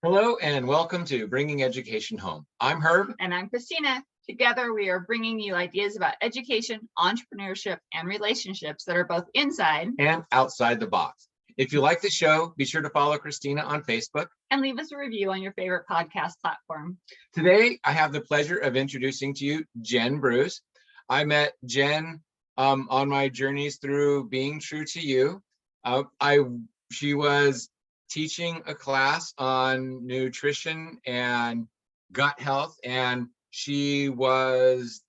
Hello and welcome to Bringing Education Home. I'm Herb. And I'm Christina. Together, we are bringing you ideas about education, entrepreneurship, and relationships that are both inside and outside the box. If you like the show, be sure to follow Christina on Facebook. And leave us a review on your favorite podcast platform. Today, I have the pleasure of introducing to you Jen Bruce. I met Jen on my journeys through Being True to You. She was teaching a class on nutrition and gut health, and she was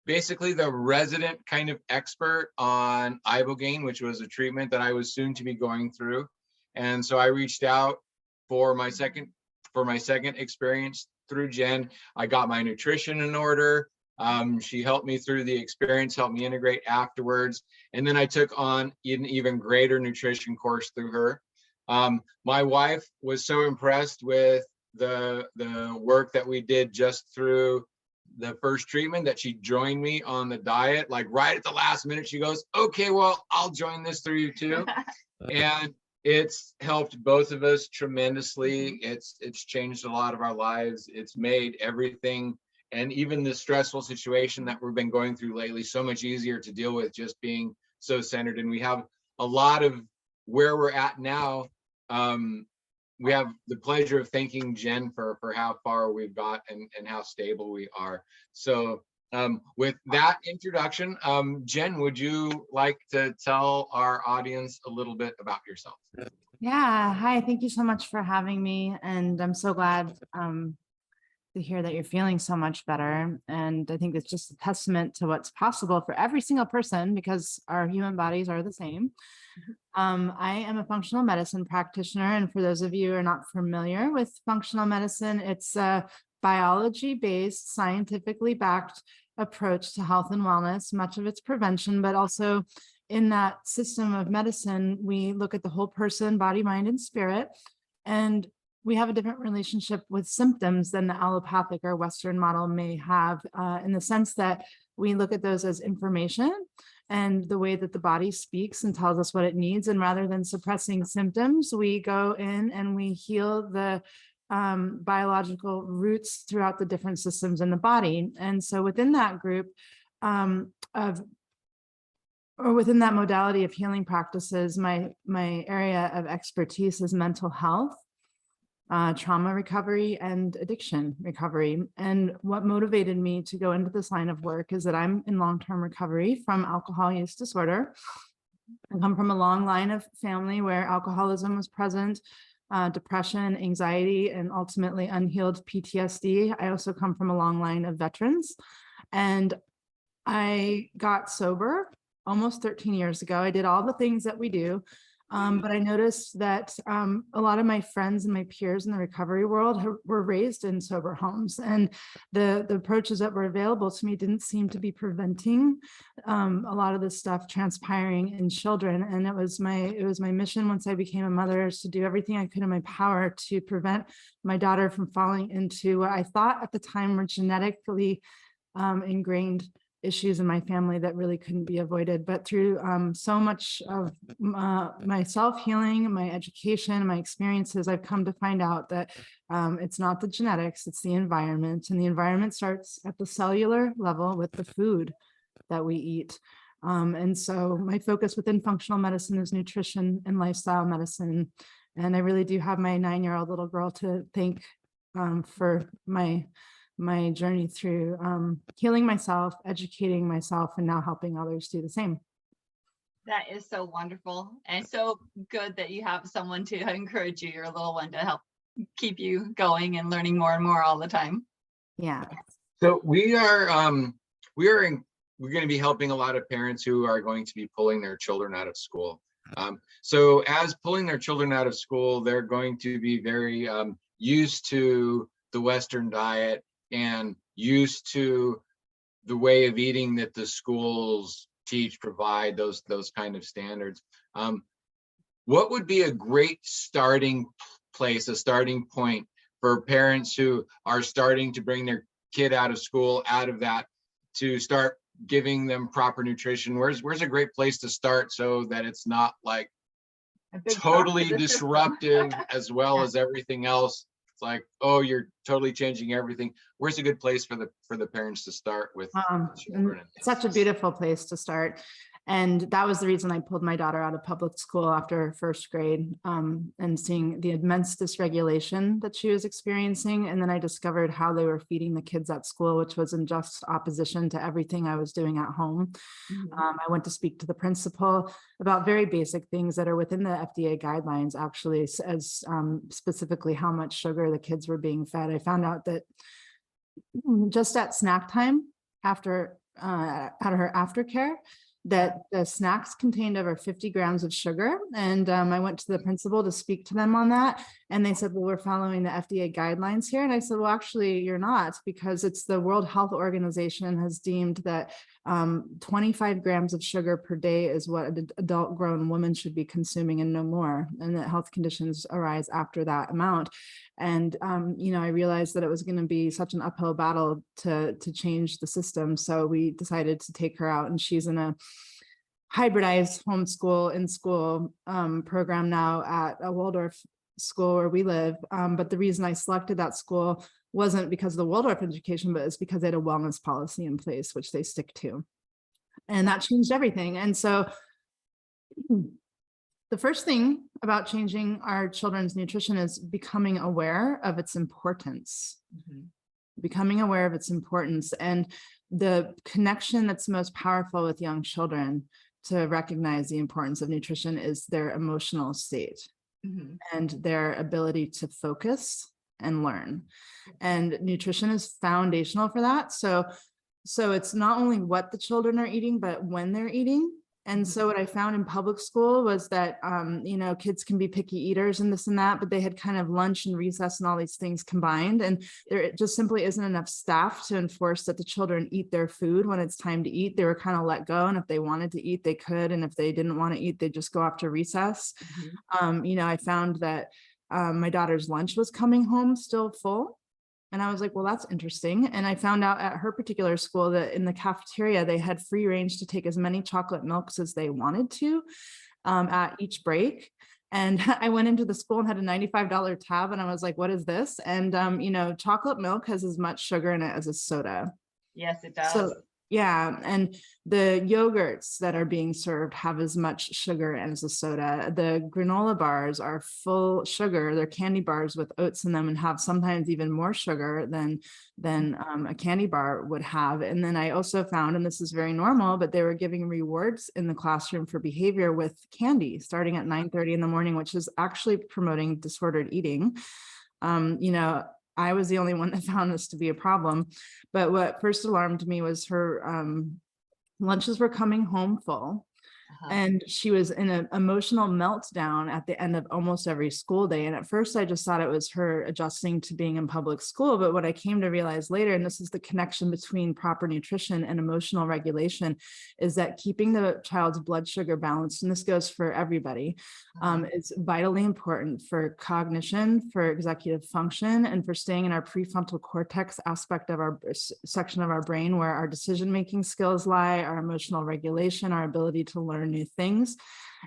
basically the resident kind of expert on ibogaine, which was a treatment that I was soon to be going through. And so I reached out for my second experience through Jen. I got my nutrition in order. She helped me through the experience, helped me integrate afterwards. And then I took on an even greater nutrition course through her. My wife was so impressed with the work that we did just through the first treatment that she joined me on the diet. Like right at the last minute, she goes, okay, well, I'll join this through you too. And it's helped both of us tremendously. It's changed a lot of our lives. It's made everything, and even the stressful situation that we've been going through lately, so much easier to deal with, just being so centered. And we have a lot of where we're at now. We have the pleasure of thanking Jen for how far we've got and how stable we are. So with that introduction, Jen, would you like to tell our audience a little bit about yourself? Yeah, hi, thank you so much for having me. And I'm so glad to hear that you're feeling so much better. And I think it's just a testament to what's possible for every single person, because our human bodies are the same. I am a functional medicine practitioner. And for those of you who are not familiar with functional medicine, it's a biology-based, scientifically backed approach to health and wellness. Much of it's prevention, but also in that system of medicine, we look at the whole person, body, mind, and spirit. And we have a different relationship with symptoms than the allopathic or Western model may have, in the sense that we look at those as information and the way that the body speaks and tells us what it needs. And rather than suppressing symptoms, we go in and we heal the biological roots throughout the different systems in the body. And so within that group within that modality of healing practices, my area of expertise is mental health, trauma recovery, and addiction recovery. And what motivated me to go into this line of work is that I'm in long-term recovery from alcohol use disorder. I come from a long line of family where alcoholism was present, depression, anxiety, and ultimately unhealed PTSD. I also come from a long line of veterans. And I got sober almost 13 years ago. I did all the things that we do. But I noticed that a lot of my friends and my peers in the recovery world were raised in sober homes, and the approaches that were available to me didn't seem to be preventing a lot of this stuff transpiring in children. And it was my mission once I became a mother, is to do everything I could in my power to prevent my daughter from falling into what I thought at the time were genetically ingrained issues in my family that really couldn't be avoided. But through so much of my self-healing, my education, my experiences, I've come to find out that it's not the genetics, it's the environment. And the environment starts at the cellular level with the food that we eat. And so my focus within functional medicine is nutrition and lifestyle medicine. And I really do have my 9-year-old little girl to thank for my journey through healing myself, educating myself, and now helping others do the same. That is so wonderful, and so good that you have someone to encourage you, your little one, to help keep you going and learning more and more all the time. Yeah. So we're going to be helping a lot of parents who are going to be pulling their children out of school. So as pulling their children out of school, they're going to be very used to the Western diet and used to the way of eating that the schools teach, provide those kind of standards. What would be a great starting place, a starting point for parents who are starting to bring their kid out of school, out of that, to start giving them proper nutrition? Where's a great place to start so that it's not like A big shock to totally the system. disruptive as well Yeah. as everything else. It's like, oh, you're totally changing everything. Where's a good place for the parents to start with the And children? it's such a beautiful place to start. And that was the reason I pulled my daughter out of public school after first grade, and seeing the immense dysregulation that she was experiencing. And then I discovered how they were feeding the kids at school, which was in just opposition to everything I was doing at home. I went to speak to the principal about very basic things that are within the FDA guidelines, actually, as specifically how much sugar the kids were being fed. I found out that just at snack time after at her aftercare, that the snacks contained over 50 grams of sugar. And I went to the principal to speak to them on that. And they said, well, we're following the FDA guidelines here. And I said, well, actually, you're not, because it's the World Health Organization has deemed that 25 grams of sugar per day is what an adult grown woman should be consuming and no more. And that health conditions arise after that amount. And, I realized that it was going to be such an uphill battle to change the system. So we decided to take her out, and she's in a hybridized homeschool in school program now at a Waldorf school where we live. But the reason I selected that school wasn't because of the Waldorf education, but it's because they had a wellness policy in place, which they stick to. And that changed everything. And so the first thing about changing our children's nutrition is becoming aware of its importance. Becoming aware of its importance, and the connection that's most powerful with young children to recognize the importance of nutrition is their emotional state and their ability to focus and learn. And nutrition is foundational for that. So it's not only what the children are eating, but when they're eating. And so what I found in public school was that, kids can be picky eaters and this and that, but they had kind of lunch and recess and all these things combined. And there just simply isn't enough staff to enforce that the children eat their food when it's time to eat. They were kind of let go. And if they wanted to eat, they could. And if they didn't want to eat, they'd just go off to recess. I found that my daughter's lunch was coming home still full. And I was like, well, that's interesting. And I found out at her particular school that in the cafeteria, they had free range to take as many chocolate milks as they wanted to at each break. And I went into the school and had a $95 tab. And I was like, what is this? And, chocolate milk has as much sugar in it as a soda. Yes, it does. So, yeah. And the yogurts that are being served have as much sugar as a soda. The granola bars are full sugar. They're candy bars with oats in them and have sometimes even more sugar than a candy bar would have. And then I also found, and this is very normal, but they were giving rewards in the classroom for behavior with candy starting at 9:30 in the morning, which is actually promoting disordered eating. I was the only one that found this to be a problem. But what first alarmed me was her lunches were coming home full. And she was in an emotional meltdown at the end of almost every school day. And at first I just thought it was her adjusting to being in public school. But what I came to realize later, and this is the connection between proper nutrition and emotional regulation, is that keeping the child's blood sugar balanced, and this goes for everybody, is vitally important for cognition, for executive function, and for staying in our prefrontal cortex aspect of our section of our brain where our decision-making skills lie, our emotional regulation, our ability to learn new things.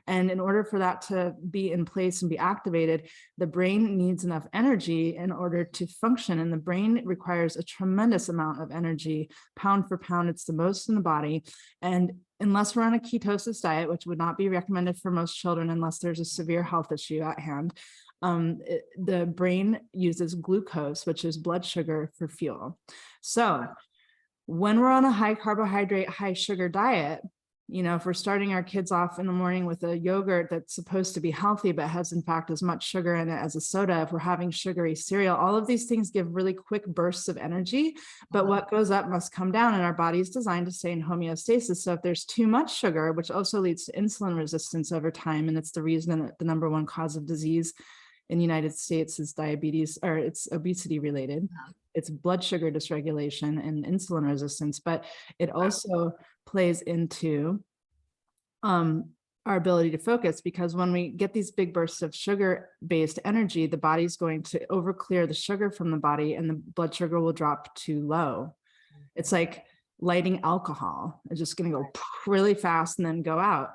And in order for that to be in place and be activated, the brain needs enough energy in order to function. And the brain requires a tremendous amount of energy, pound for pound. It's the most in the body. And unless we're on a ketosis diet, which would not be recommended for most children unless there's a severe health issue at hand, the brain uses glucose, which is blood sugar, for fuel. So when we're on a high carbohydrate, high sugar diet, if we're starting our kids off in the morning with a yogurt that's supposed to be healthy, but has in fact as much sugar in it as a soda, if we're having sugary cereal, all of these things give really quick bursts of energy, but what goes up must come down, and our body is designed to stay in homeostasis. So if there's too much sugar, which also leads to insulin resistance over time, and it's the reason that the number one cause of disease in the United States is diabetes, or it's obesity related. It's blood sugar dysregulation and insulin resistance, but it also plays into our ability to focus, because when we get these big bursts of sugar-based energy, the body's going to overclear the sugar from the body and the blood sugar will drop too low. It's like lighting alcohol. It's just going to go really fast and then go out.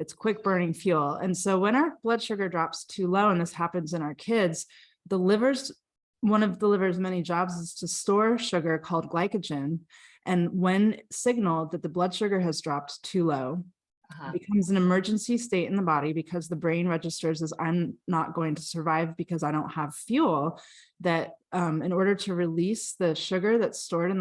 It's quick burning fuel. And so when our blood sugar drops too low, and this happens in our kids, one of the liver's many jobs is to store sugar called glycogen. And when signaled that the blood sugar has dropped too low, it becomes an emergency state in the body, because the brain registers as I'm not going to survive because I don't have fuel, that in order to release the sugar that's stored in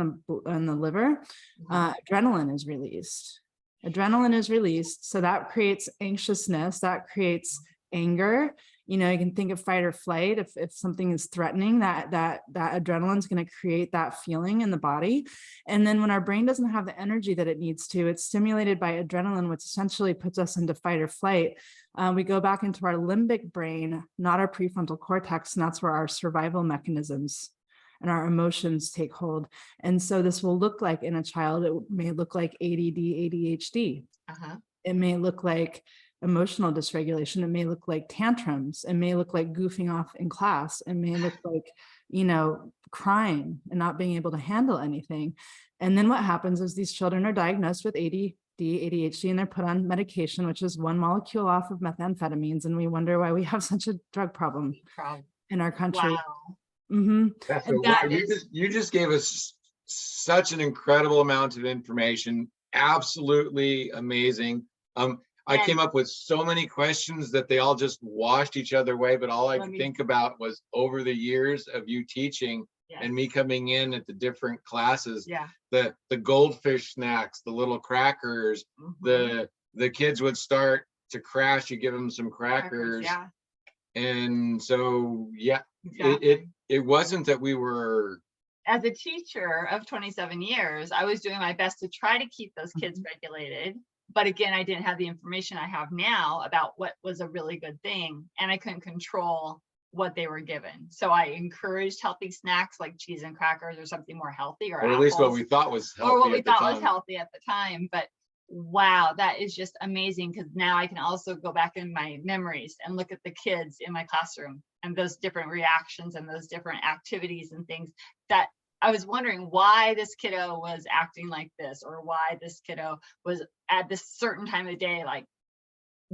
the liver, adrenaline is released. Adrenaline is released. So that creates anxiousness, that creates anger. You know, you can think of fight or flight. If something is threatening, that adrenaline is going to create that feeling in the body. And then when our brain doesn't have the energy that it needs to, it's stimulated by adrenaline, which essentially puts us into fight or flight. We go back into our limbic brain, not our prefrontal cortex, and that's where our survival mechanisms and our emotions take hold. And so this will look like in a child, it may look like ADD, ADHD. It may look like emotional dysregulation. It may look like tantrums. It may look like goofing off in class. It may look like, you know, crying and not being able to handle anything. And then what happens is these children are diagnosed with ADD, ADHD, and they're put on medication, which is one molecule off of methamphetamines. And we wonder why we have such a drug problem in our country. Wow. That's wow. You just gave us such an incredible amount of information. Absolutely amazing. I came up with so many questions that they all just washed each other away, but all I could think about was over the years of you teaching and me coming in at the different classes, the goldfish snacks, the little crackers, the kids would start to crash, you give them some crackers. And so, it wasn't that we were. As a teacher of 27 years, I was doing my best to try to keep those kids regulated. But again, I didn't have the information I have now about what was a really good thing, and I couldn't control what they were given. So I encouraged healthy snacks like cheese and crackers or something more healthy, or at least what we thought was healthy. Or what we thought was healthy at the time. But wow, that is just amazing, because now I can also go back in my memories and look at the kids in my classroom and those different reactions and those different activities and things that I was wondering why this kiddo was acting like this, or why this kiddo was at this certain time of day, like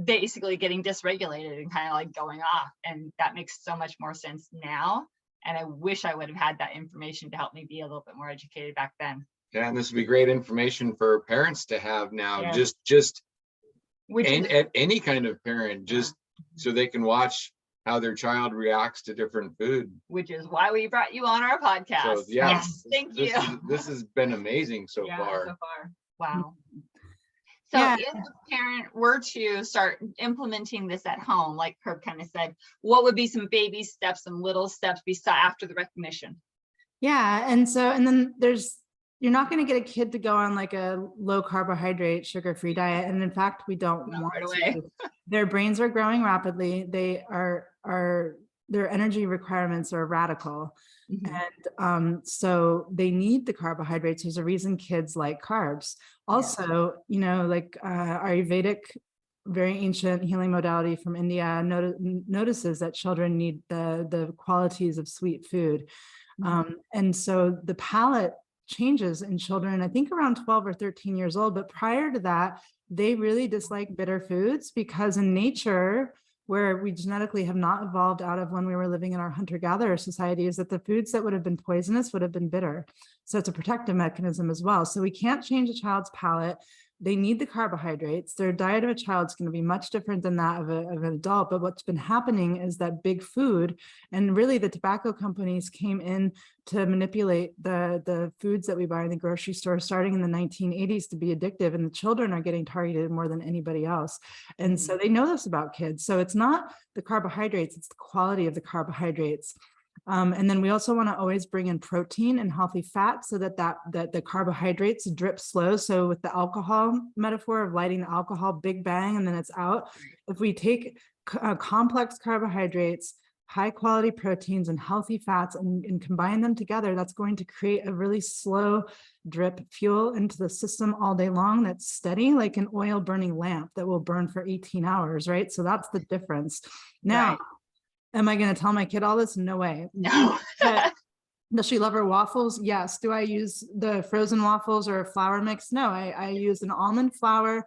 basically getting dysregulated and kind of like going off. And that makes so much more sense now. And I wish I would have had that information to help me be a little bit more educated back then. Yeah, and this would be great information for parents to have now, just any kind of parent, just so they can watch how their child reacts to different food. Which is why we brought you on our podcast. So, thank you. This has been amazing so far. So far. Wow. So if a parent were to start implementing this at home, like Herb kind of said, what would be some baby steps, some little steps after the recognition? And then you're not going to get a kid to go on like a low carbohydrate, sugar-free diet. And in fact, we don't want to. Their brains are growing rapidly. Their energy requirements are radical. And so they need the carbohydrates. There's a reason kids like carbs. Also, you know, like Ayurvedic, very ancient healing modality from India, notices that children need the qualities of sweet food. And so the palate changes in children, I think around 12 or 13 years old. But prior to that, they really dislike bitter foods, because in nature, where we genetically have not evolved out of when we were living in our hunter-gatherer society, is that the foods that would have been poisonous would have been bitter. So it's a protective mechanism as well. So we can't change a child's palate. They need the carbohydrates. Their diet of a child is going to be much different than that of an adult. But what's been happening is that big food, and really the tobacco companies came in to manipulate the foods that we buy in the grocery store starting in the 1980s to be addictive. And the children are getting targeted more than anybody else. And so they know this about kids. So it's not the carbohydrates, it's the quality of the carbohydrates. And then we also want to always bring in protein and healthy fat, so that the carbohydrates drip slow. So with the alcohol metaphor of lighting the alcohol, big bang, and then it's out. If we take complex carbohydrates, high quality proteins, and healthy fats and combine them together, that's going to create a really slow drip fuel into the system all day long. That's steady, like an oil burning lamp that will burn for 18 hours, right? So that's the difference. Now, am I going to tell my kid all this? No way. No. Does she love her waffles? Yes. Do I use the frozen waffles or a flour mix? No, I use an almond flour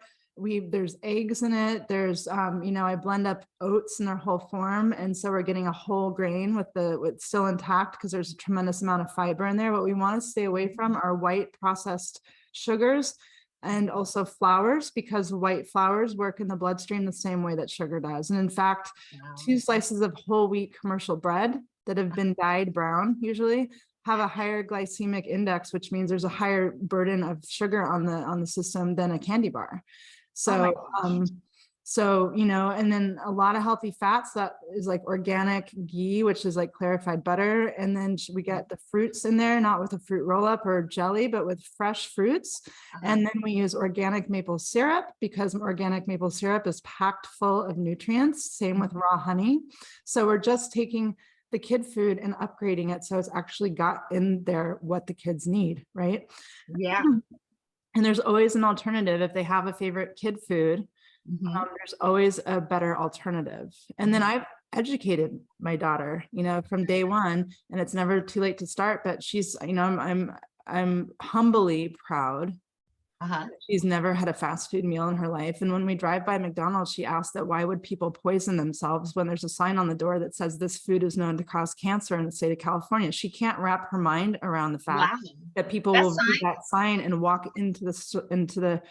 there's eggs in it. There's, I blend up oats in their whole form. And so we're getting a whole grain with still intact because there's a tremendous amount of fiber in there. What we want to stay away from are white processed sugars and also flours, because white flours work in the bloodstream the same way that sugar does. And in fact, 2 slices of whole wheat commercial bread that have been dyed brown usually have a higher glycemic index, which means there's a higher burden of sugar on the system than a candy bar. So, and then a lot of healthy fats, that is like organic ghee, which is like clarified butter. And then we get the fruits in there, not with a fruit roll up or jelly, but with fresh fruits. And then we use organic maple syrup, because organic maple syrup is packed full of nutrients. Same with raw honey. So we're just taking the kid food and upgrading it so it's actually got in there what the kids need, right? Yeah. And there's always an alternative. If they have a favorite kid food, there's always a better alternative. And then I've educated my daughter, from day one, and it's never too late to start, but she's, I'm humbly proud. She's never had a fast food meal in her life. And when we drive by McDonald's, she asked that why would people poison themselves when there's a sign on the door that says this food is known to cause cancer in the state of California. She can't wrap her mind around the fact that people will read that sign and walk into the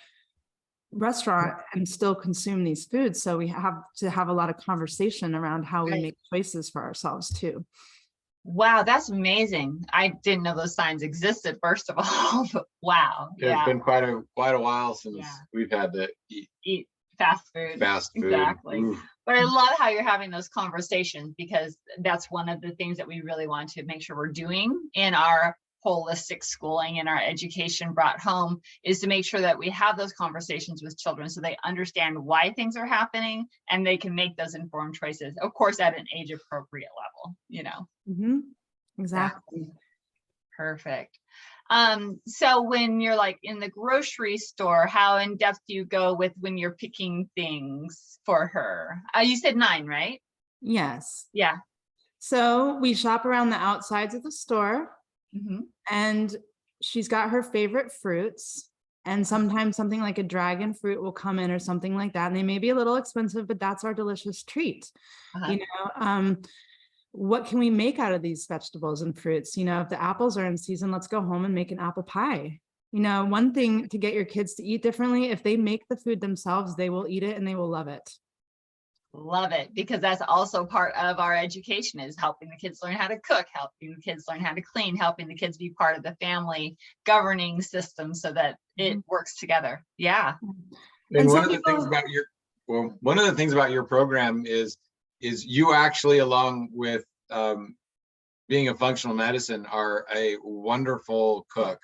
restaurant and still consume these foods. So we have to have a lot of conversation around how we make choices for ourselves too. Wow, that's amazing. I didn't know those signs existed, first of all, but wow. It's been quite a while since we've had to eat fast food. Exactly. Ooh. But I love how you're having those conversations, because that's one of the things that we really want to make sure we're doing in our holistic schooling and our education brought home, is to make sure that we have those conversations with children so they understand why things are happening and they can make those informed choices, of course, at an age appropriate level, Exactly. Perfect. So when you're like in the grocery store, how in depth do you go with when you're picking things for her? You said 9, right? Yes. Yeah. So we shop around the outsides of the store. And she's got her favorite fruits, and sometimes something like a dragon fruit will come in or something like that. And they may be a little expensive, but that's our delicious treat. What can we make out of these vegetables and fruits? If the apples are in season, let's go home and make an apple pie. One thing to get your kids to eat differently, if they make the food themselves, they will eat it and they will love it. Love it, because that's also part of our education, is helping the kids learn how to cook, helping the kids learn how to clean, helping the kids be part of the family governing system so that it works together. Yeah. And one of the things about your program is you actually, along with being a functional medicine, are a wonderful cook.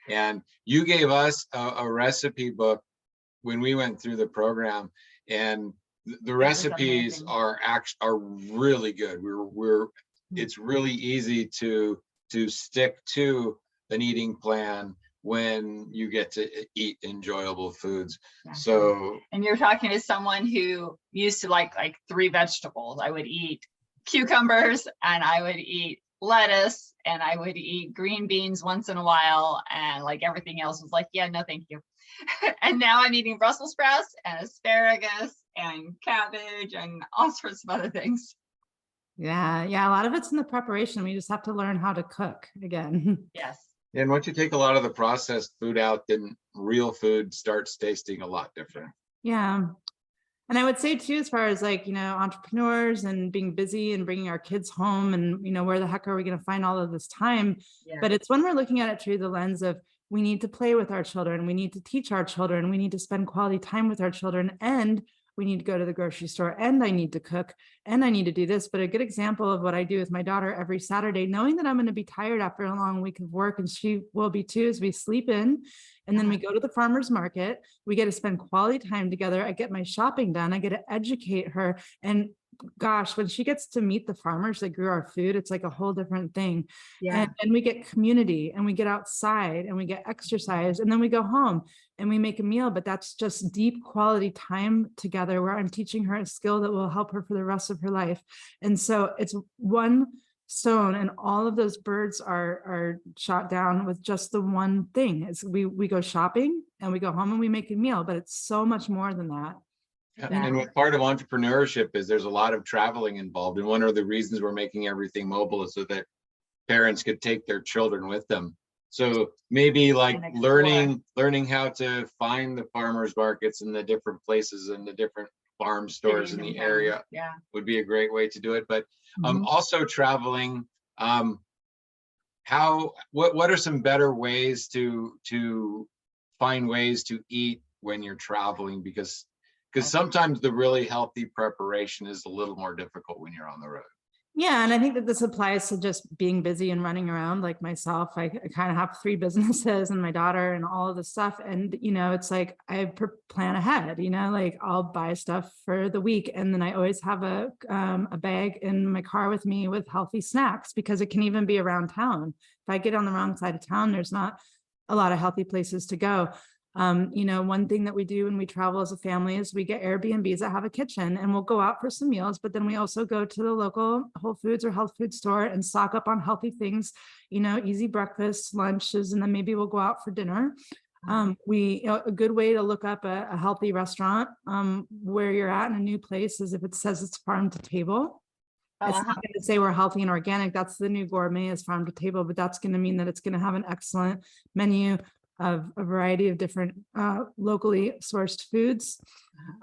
And you gave us a recipe book when we went through the program, and the recipes are really good. It's really easy to stick to an eating plan when you get to eat enjoyable foods. So, and you're talking to someone who used to like 3 vegetables. I would eat cucumbers, and I would eat lettuce, and I would eat green beans once in a while, and like everything else was like, yeah, no, thank you. And now I'm eating Brussels sprouts and asparagus and cabbage and all sorts of other things. Yeah. A lot of it's in the preparation. We just have to learn how to cook again. Yes. And once you take a lot of the processed food out, then real food starts tasting a lot different. Yeah. And I would say too, as far as entrepreneurs and being busy and bringing our kids home, and, where the heck are we going to find all of this time? But it's when we're looking at it through the lens of, we need to play with our children. We need to teach our children. We need to spend quality time with our children, and we need to go to the grocery store, and I need to cook, and I need to do this. But a good example of what I do with my daughter every Saturday, knowing that I'm going to be tired after a long week of work, and she will be too, is we sleep in, and then we go to the farmer's market. We get to spend quality time together. I get my shopping done. I get to educate her. And gosh, when she gets to meet the farmers that grew our food, it's like a whole different thing. And we get community, and we get outside, and we get exercise, and then we go home and we make a meal. But that's just deep quality time together, where I'm teaching her a skill that will help her for the rest of her life. And so it's one sown, and all of those birds are shot down with just the one thing. It's we go shopping and we go home and we make a meal, but it's so much more than that. Yeah, Yeah. and what part of entrepreneurship is there's a lot of traveling involved. And one of the reasons we're making everything mobile is so that parents could take their children with them. So maybe like And explore. learning how to find the farmers markets and the different places and the different farm stores in Cities and the towns. area Yeah. would be a great way to do it. But Mhm. also traveling, what are some better ways to find ways to eat when you're traveling? Because sometimes the really healthy preparation is a little more difficult when you're on the road. Yeah, and I think that this applies to just being busy and running around like myself. I kind of have 3 businesses and my daughter and all of this stuff. And, it's like I plan ahead, like I'll buy stuff for the week. And then I always have a bag in my car with me with healthy snacks, because it can even be around town. If I get on the wrong side of town, there's not a lot of healthy places to go. One thing that we do when we travel as a family is we get Airbnbs that have a kitchen, and we'll go out for some meals, but then we also go to the local Whole Foods or health food store and stock up on healthy things, easy breakfasts, lunches, and then maybe we'll go out for dinner. A good way to look up a healthy restaurant where you're at in a new place is if it says it's farm to table. It's not going to say we're healthy and organic. That's the new gourmet is farm to table, but that's going to mean that it's going to have an excellent menu of a variety of different locally sourced foods,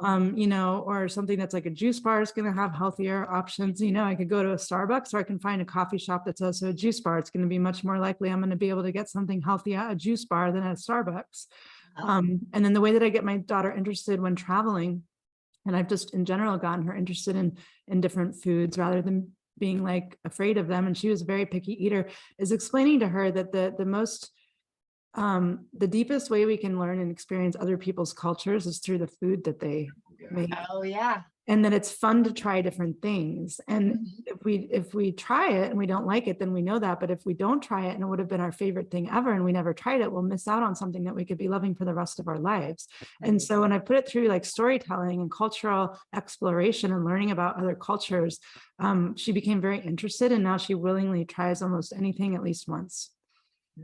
or something that's like a juice bar is going to have healthier options. I could go to a Starbucks, or I can find a coffee shop that's also a juice bar. It's going to be much more likely I'm going to be able to get something healthy at a juice bar than at a Starbucks. And then the way that I get my daughter interested when traveling, and I've just in general gotten her interested in different foods rather than being like afraid of them, and she was a very picky eater, is explaining to her that the deepest way we can learn and experience other people's cultures is through the food that they make, Oh yeah. and that it's fun to try different things. And if we try it and we don't like it, then we know that. But if we don't try it and it would have been our favorite thing ever and we never tried it, we'll miss out on something that we could be loving for the rest of our lives. And so when I put it through like storytelling and cultural exploration and learning about other cultures, she became very interested, and now she willingly tries almost anything at least once.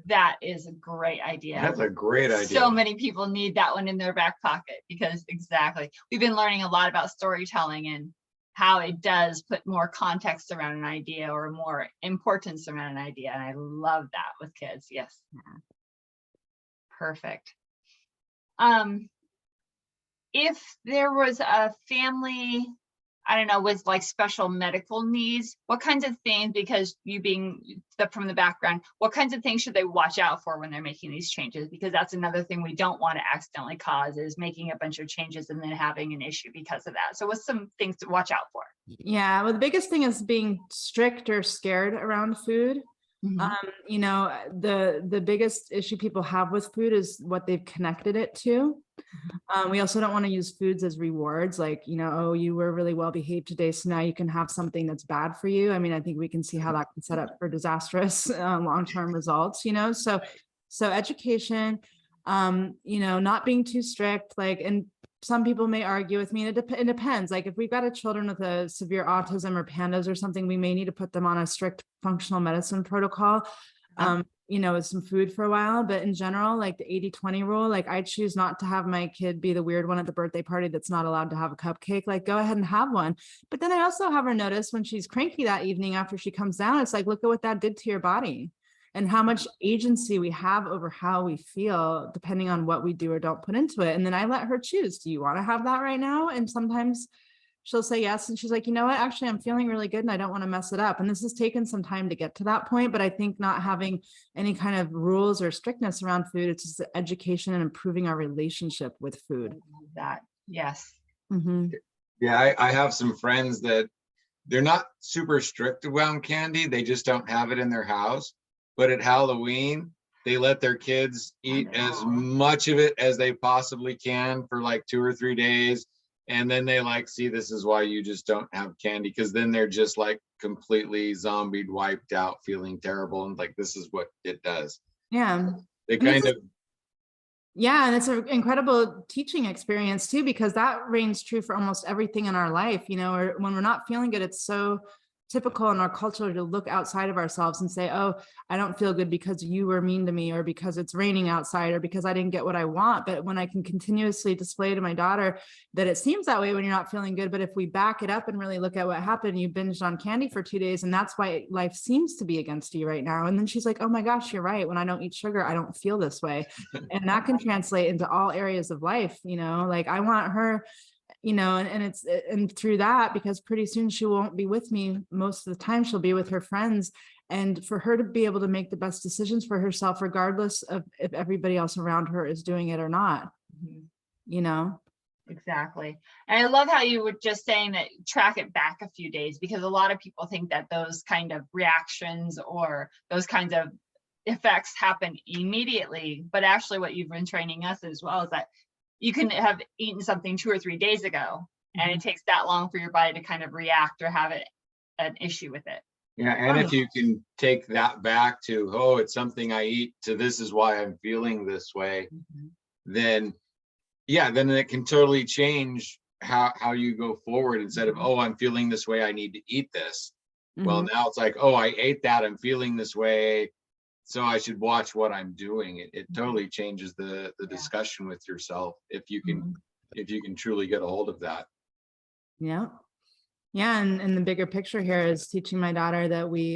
That is a great idea. That's a great idea. So many people need that one in their back pocket, because exactly. We've been learning a lot about storytelling and how it does put more context around an idea or more importance around an idea. And I love that with kids. Yes. Perfect. If there was a family, I don't know, with like special medical needs, what kinds of things, because you being from the background, what kinds of things should they watch out for when they're making these changes? Because that's another thing we don't want to accidentally cause, is making a bunch of changes and then having an issue because of that. So what's some things to watch out for? Yeah, well, the biggest thing is being strict or scared around food. The biggest issue people have with food is what they've connected it to. We also don't want to use foods as rewards, like, oh, you were really well behaved today, so now you can have something that's bad for you. I mean, I think we can see how that can set up for disastrous long-term results, so education, not being too strict, and some people may argue with me, it depends. Like if we've got a children with a severe autism or pandas or something, we may need to put them on a strict functional medicine protocol, with some food for a while. But in general, like the 80-20 rule, like I choose not to have my kid be the weird one at the birthday party that's not allowed to have a cupcake. Like go ahead and have one. But then I also have her notice when she's cranky that evening after she comes down, it's like, look at what that did to your body. And how much agency we have over how we feel, depending on what we do or don't put into it. And then I let her choose, do you want to have that right now? And sometimes she'll say yes. And she's like, you know what, actually, I'm feeling really good and I don't want to mess it up. And this has taken some time to get to that point. But I think not having any kind of rules or strictness around food, it's just education and improving our relationship with food. That, yes. Yeah, I have some friends that they're not super strict around candy. They just don't have it in their house. But at Halloween, they let their kids eat as much of it as they possibly can for like 2 or 3 days. And then they see, this is why you just don't have candy. Because then they're just like completely zombied, wiped out, feeling terrible. And this is what it does. Yeah. They kind of. Yeah. And it's an incredible teaching experience too, because that reigns true for almost everything in our life, or when we're not feeling good, it's so typical in our culture to look outside of ourselves and say, oh, I don't feel good because you were mean to me, or because it's raining outside, or because I didn't get what I want. But when I can continuously display to my daughter that it seems that way when you're not feeling good, but if we back it up and really look at what happened, you binged on candy for 2 days, and that's why life seems to be against you right now. And then she's like, oh my gosh, you're right. When I don't eat sugar, I don't feel this way. And that can translate into all areas of life. Like I want her, and through that, because pretty soon she won't be with me. Most of the time she'll be with her friends, and for her to be able to make the best decisions for herself, regardless of if everybody else around her is doing it or not. Exactly. And I love how you were just saying that track it back a few days, because a lot of people think that those kind of reactions or those kinds of effects happen immediately. But actually what you've been training us as well is that you can have eaten something 2 or 3 days ago, and it takes that long for your body to kind of react or have an issue with it. Yeah, and if you can take that back to, oh, it's something I eat, to this is why I'm feeling this way, then it can totally change how you go forward. Instead of, oh, I'm feeling this way, I need to eat this. Well, now it's like, oh, I ate that, I'm feeling this way, so I should watch what I'm doing. It totally changes the discussion with yourself if you can truly get a hold of that. Yeah. And the bigger picture here is teaching my daughter that we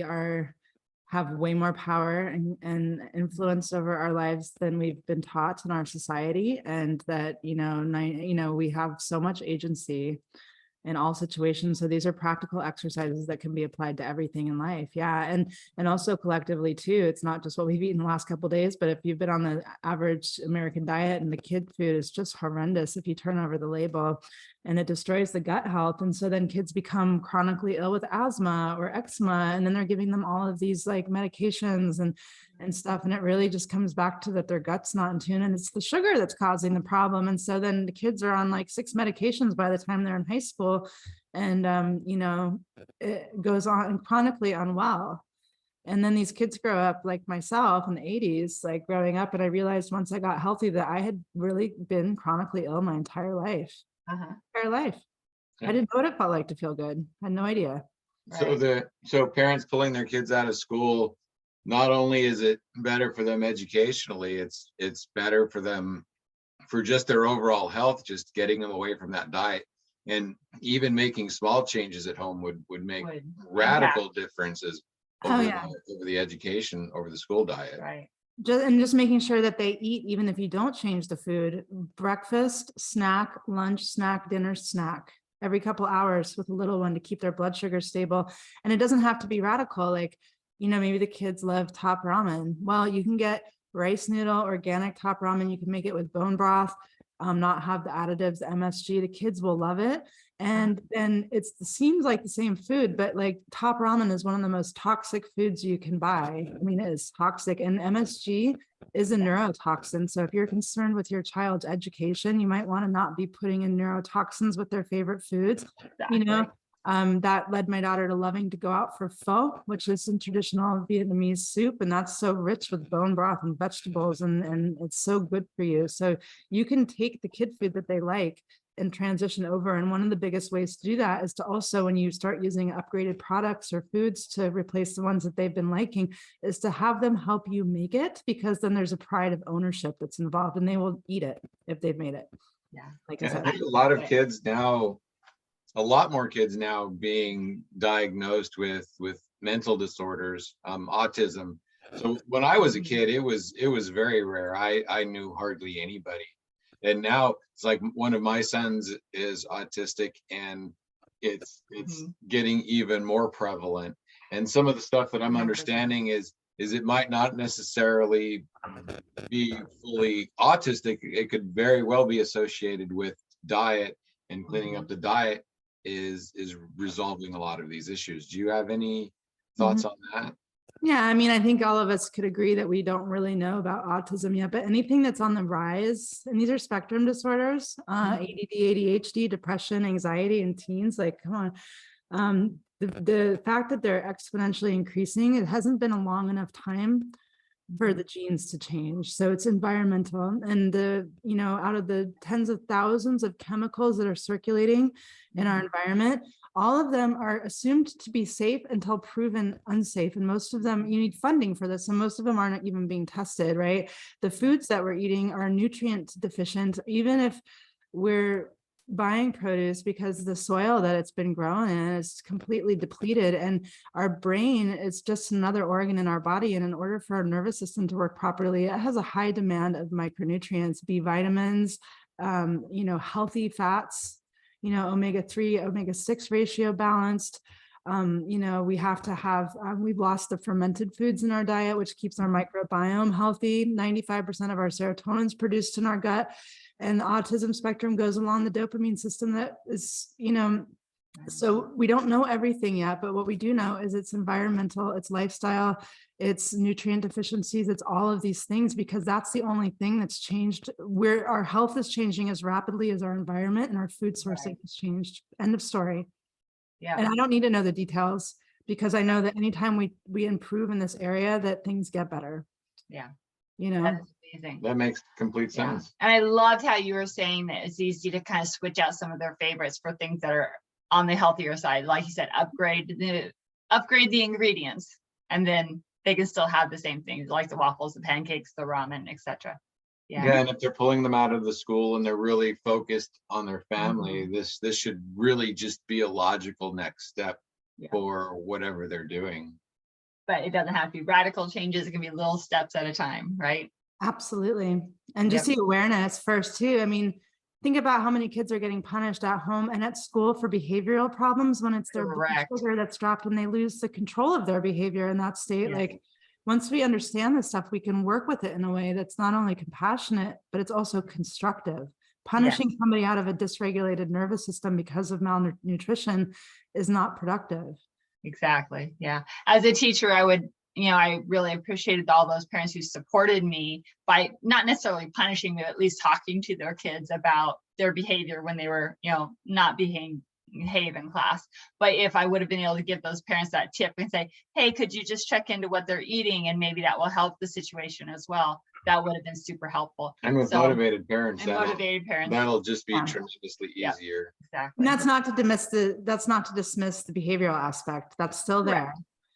have way more power and influence over our lives than we've been taught in our society. And that, we have so much agency in all situations. So these are practical exercises that can be applied to everything in life. Yeah. And also collectively too, it's not just what we've eaten the last couple of days, but if you've been on the average American diet and the kid food is just horrendous, if you turn over the label, and it destroys the gut health. And so then kids become chronically ill with asthma or eczema, and then they're giving them all of these like medications and stuff. And it really just comes back to that their gut's not in tune, and it's the sugar that's causing the problem. And so then the kids are on like 6 medications by the time they're in high school, and it goes on chronically unwell. And then these kids grow up like myself in the 80s, like growing up. And I realized once I got healthy that I had really been chronically ill my entire life. Entire life. Yeah. I didn't know what it felt like to feel good. I had no idea. So parents pulling their kids out of school, not only is it better for them educationally, it's better for them for just their overall health, just getting them away from that diet. And even making small changes at home would make radical differences over the education, over the school diet. Right. Just making sure that they eat, even if you don't change the food, breakfast, snack, lunch, snack, dinner, snack, every couple hours with a little one to keep their blood sugar stable. And it doesn't have to be radical. Like, maybe the kids love top ramen. Well, you can get rice noodle, organic top ramen. You can make it with bone broth, not have the additives, the MSG. The kids will love it. And then it seems like the same food, but like top ramen is one of the most toxic foods you can buy. I mean, it is toxic, and MSG is a neurotoxin. So if you're concerned with your child's education, you might want to not be putting in neurotoxins with their favorite foods. That led my daughter to loving to go out for pho, which is some traditional Vietnamese soup. And that's so rich with bone broth and vegetables, and it's so good for you. So you can take the kid food that they like and transition over. And one of the biggest ways to do that is to also, when you start using upgraded products or foods to replace the ones that they've been liking, is to have them help you make it, because then there's a pride of ownership that's involved, and they will eat it if they've made it. Yeah. Like I said, I think a lot of kids now, a lot more kids now being diagnosed with mental disorders, autism. So when I was a kid, it was very rare. I knew hardly anybody. And now it's like one of my sons is autistic, and it's getting even more prevalent. And some of the stuff that I'm understanding is it might not necessarily be fully autistic. It could very well be associated with diet, and cleaning up the diet is resolving a lot of these issues. Do you have any thoughts on that? Yeah, I mean, I think all of us could agree that we don't really know about autism yet, but anything that's on the rise, and these are spectrum disorders, ADD, ADHD, depression, anxiety in teens, like, come on. The fact that they're exponentially increasing, it hasn't been a long enough time for the genes to change. So it's environmental, and out of the tens of thousands of chemicals that are circulating in our environment, all of them are assumed to be safe until proven unsafe. And most of them, you need funding for this. And most of them aren't even being tested, right? The foods that we're eating are nutrient deficient, even if we're buying produce, because the soil that it's been grown in is completely depleted, and our brain is just another organ in our body. And in order for our nervous system to work properly, it has a high demand of micronutrients, B vitamins, healthy fats, omega-3, omega-6 ratio balanced. We have to have, we've lost the fermented foods in our diet, which keeps our microbiome healthy. 95% of our serotonin is produced in our gut, and the autism spectrum goes along the dopamine system that is, so we don't know everything yet, but what we do know is it's environmental, it's lifestyle, it's nutrient deficiencies, it's all of these things, because that's the only thing that's changed. Where our health is changing as rapidly as our environment and our food sourcing has changed. End of story. Yeah. And I don't need to know the details, because I know that anytime we improve in this area, that things get better. Yeah. That is amazing. That makes complete sense. And I loved how you were saying that it's easy to kind of switch out some of their favorites for things that are on the healthier side. Like you said, upgrade the ingredients, and then they can still have the same things, like the waffles, the pancakes, the ramen, etc. Yeah, and if they're pulling them out of the school and they're really focused on their family, this should really just be a logical next step for whatever they're doing. But it doesn't have to be radical changes. It can be little steps at a time, right? Absolutely. And just the awareness first too. I mean, think about how many kids are getting punished at home and at school for behavioral problems when it's their blood sugar that's dropped, when they lose the control of their behavior in that state. Like, once we understand this stuff, we can work with it in a way that's not only compassionate, but it's also constructive. Punishing somebody out of a dysregulated nervous system because of malnutrition is not productive. Exactly. Yeah. As a teacher, I really appreciated all those parents who supported me by not necessarily punishing me, but at least talking to their kids about their behavior when they were, not behave in class. But if I would have been able to give those parents that tip and say, hey, could you just check into what they're eating, and maybe that will help the situation as well, that would have been super helpful. And with motivated parents, that'll just be tremendously easier. Exactly. And that's not to dismiss the behavioral aspect. That's still there.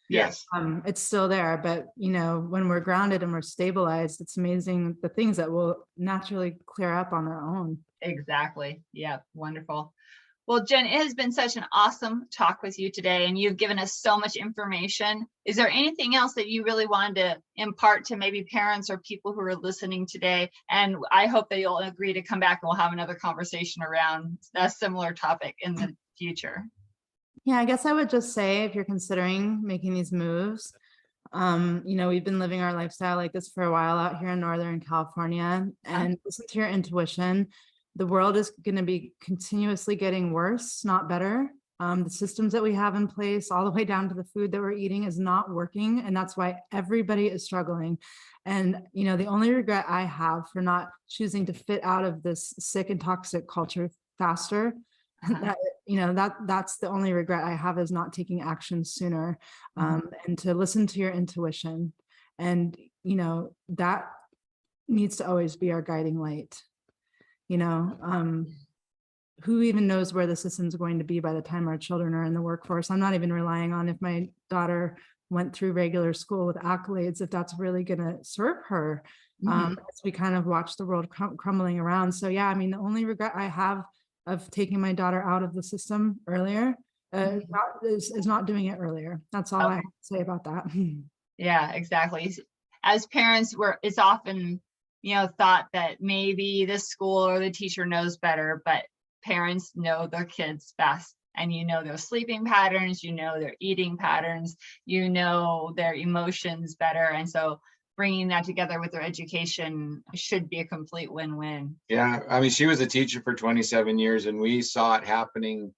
Yes. It's still there, but when we're grounded and we're stabilized, it's amazing the things that will naturally clear up on their own. Exactly. Yeah. Wonderful. Well, Jen, it has been such an awesome talk with you today, and you've given us so much information. Is there anything else that you really wanted to impart to maybe parents or people who are listening today? And I hope that you'll agree to come back and we'll have another conversation around a similar topic in the future. Yeah, I guess I would just say, if you're considering making these moves, we've been living our lifestyle like this for a while out here in Northern California, and listen to your intuition. The world is going to be continuously getting worse, not better. The systems that we have in place, all the way down to the food that we're eating, is not working. And that's why everybody is struggling. And, the only regret I have for not choosing to fit out of this sick and toxic culture faster, that's the only regret I have, is not taking action sooner, and to listen to your intuition. And, that needs to always be our guiding light. Who even knows where the system's going to be by the time our children are in the workforce? I'm not even relying on, if my daughter went through regular school with accolades, if that's really going to serve her, as we kind of watch the world crumbling around. So yeah, the only regret I have of taking my daughter out of the system earlier is not doing it earlier. That's all I have to say about that. Yeah, exactly. As parents, it's often thought that maybe the school or the teacher knows better, but parents know their kids best. And their sleeping patterns, their eating patterns, their emotions better. And so bringing that together with their education should be a complete win-win. Yeah, she was a teacher for 27 years, and we saw it happening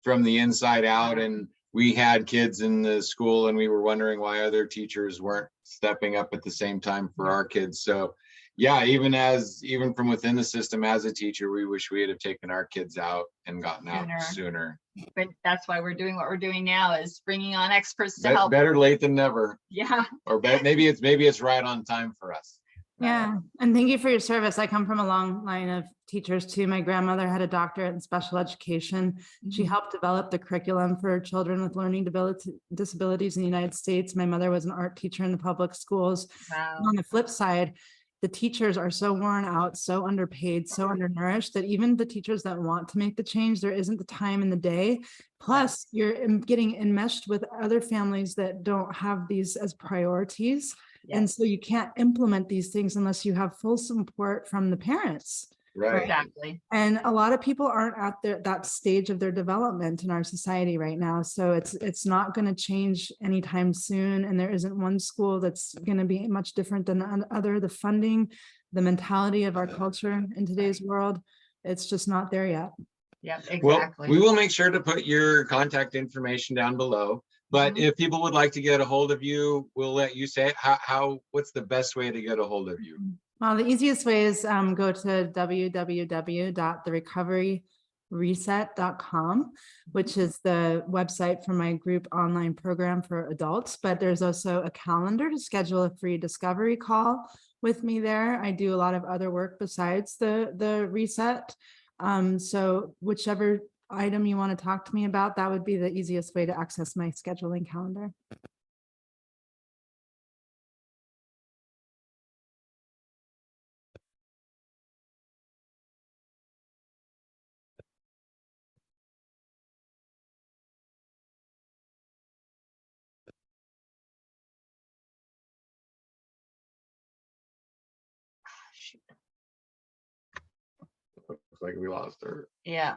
from the inside out. And we had kids in the school, and we were wondering why other teachers weren't stepping up at the same time for our kids. So yeah, even from within the system, as a teacher, we wish we had have taken our kids out and gotten out sooner. But that's why we're doing what we're doing now, is bringing on experts to help. Better late than never. Yeah. Or maybe it's right on time for us. Yeah, and thank you for your service. I come from a long line of teachers too. My grandmother had a doctorate in special education. She Mhm. helped develop the curriculum for children with learning disabilities in the United States. My mother was an art teacher in the public schools. Wow. On the flip side, the teachers are so worn out, so underpaid, so undernourished that even the teachers that want to make the change, there isn't the time in the day. Plus, you're getting enmeshed with other families that don't have these as priorities. And Yes, so you can't implement these things unless you have full support from the parents. Right. exactly. And a lot of people aren't at that stage of their development in our society right now. So it's not going to change anytime soon. And there isn't one school that's going to be much different than the other. The funding, the mentality of our culture in today's world, it's just not there yet. Yep, Well, exactly. we will make sure to put your contact information down below. But Mhm. if people would like to get a hold of you, we'll let you say it. What's the best way to get a hold of you? Well, the easiest way is go to www.therecoveryreset.com, which is the website for my group online program for adults. But there's also a calendar to schedule a free discovery call with me there. I do a lot of other work besides the reset. So whichever item you want to talk to me about, that would be the easiest way to access my scheduling calendar. Shoot. Looks like we lost her. Yeah.